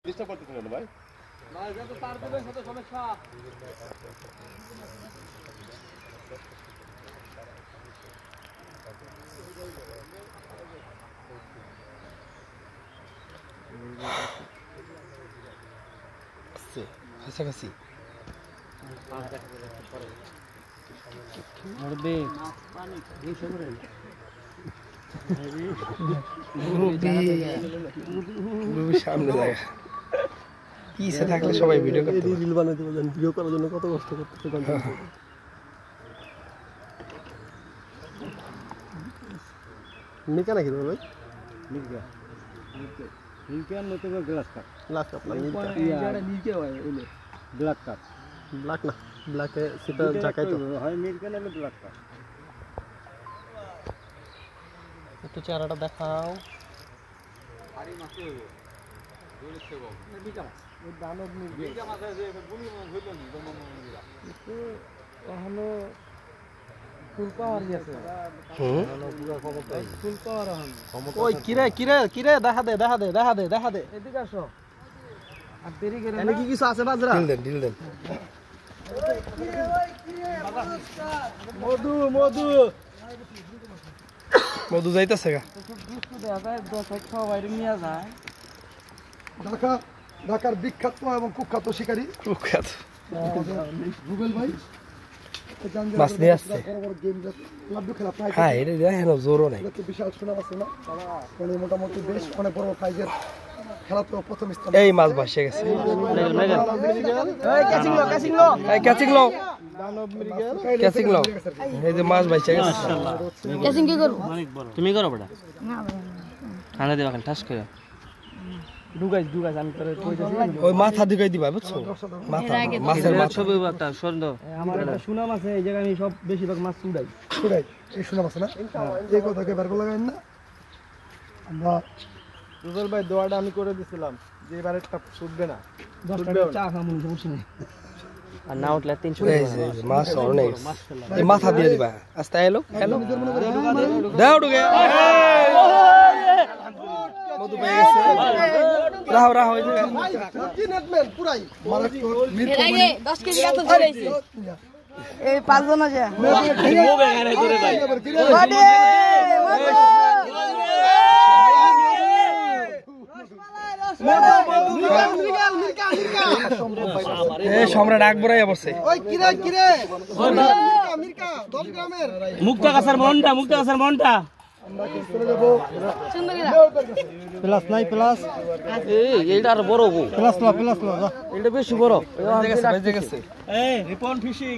Disturb করতেছেন না ভাই? না এটা তো তার দেবের সাথে সমস্যা। কাছাকাছি সামনে জায়গা পিছে থাকলে সবাই ভিডিও করতে রিল বানাতে বলেন ভিডিও করার জন্য কত কষ্ট করতেছে মিকা নাকি ভাই মিকা মিকা মতে গ্লাস কাপ না মিকা এটা মিকা হয় ওলে ব্ল্যাক কাপ ব্ল্যাক না ব্ল্যাকে সেটা জাকাই তো হয় মিকা না ব্ল্যাক কাপ একটু চেহারাটা দেখাও আরে মাছ হইবো দূরছে গো মিকা মাছ এই দানব মিকা মাছ যে বুনি হইলো নি গমমরা একটু হলো ফুল পাওয়ার আছে পুরো ক্ষমতা ফুল পাওয়ার ওই কিরে দেখা দে এদিকে আসো আর দেরি করে না কি কিছু আছে বাজরা ঢিল দেন মধু যাইতাছে গা দুষ্টু দেখা যায় 10 খাওয়া বাইরে নিয়ে যায় ঢাকার বিখ্যাত এবং কুখ্যাত শিকারী গুগল ভাই মাছ নিয়ে আসছে হ্যাঁ এটা দেখেন জোরও নাই বিশাল সুনাম আছে না মোটামুটি বেশ অনেক বড় সাইজের খেলা তো প্রথম স্থান এই মাছ ভাসে গেছে ক্যাচিং লো এই যে মাছ ভাসে গেছে ক্যাচিং কি করব তুমি করো বড়া না খানা দেবা খালি ঠাস করে ডুগাইস আমি তোরে কইতাছি ওই মাথা দিগাই দিবা বুঝছো মাথা মাছের মাছ সব একটা সুন্দর আমার একটা সুনাম আছে এই জায়গায় আমি সব বেশিরভাগ মাছ ছুড়াই এই সুনাম আছে না এই কথাকে বের করে লাগাইন না আমরা রুবেল ভাই দোয়াটা আমি করে দিছিলাম যে এবারে একটা ছুটবে না 10 টাকা চা খামু সমস্যা নেই আর না উঠলে 300 মাছ অনেক এই মাথা দিয়ে দিবা আস্তে এলো দাও ঢুকে মধু পেয়ে গেছে রাহ হই যায় কি নেটম্যান পুরাই এর আগে 10 কেজি এত ধরেছে এই পাঁচ জন আছে মোবে গানে ধরে ভাই বাডি সম্রাট আকবরাই অবশ্যই ওই কিরে মির্কা 10 গ্রামের মুক্তা গাছের মনটা আমরা কি চলে যাব সুন্দরীরা প্লাস নাই প্লাস এই এইটা আর বড় গো প্লাস লা এটা বেশি বড় এই রিপন ফিশিং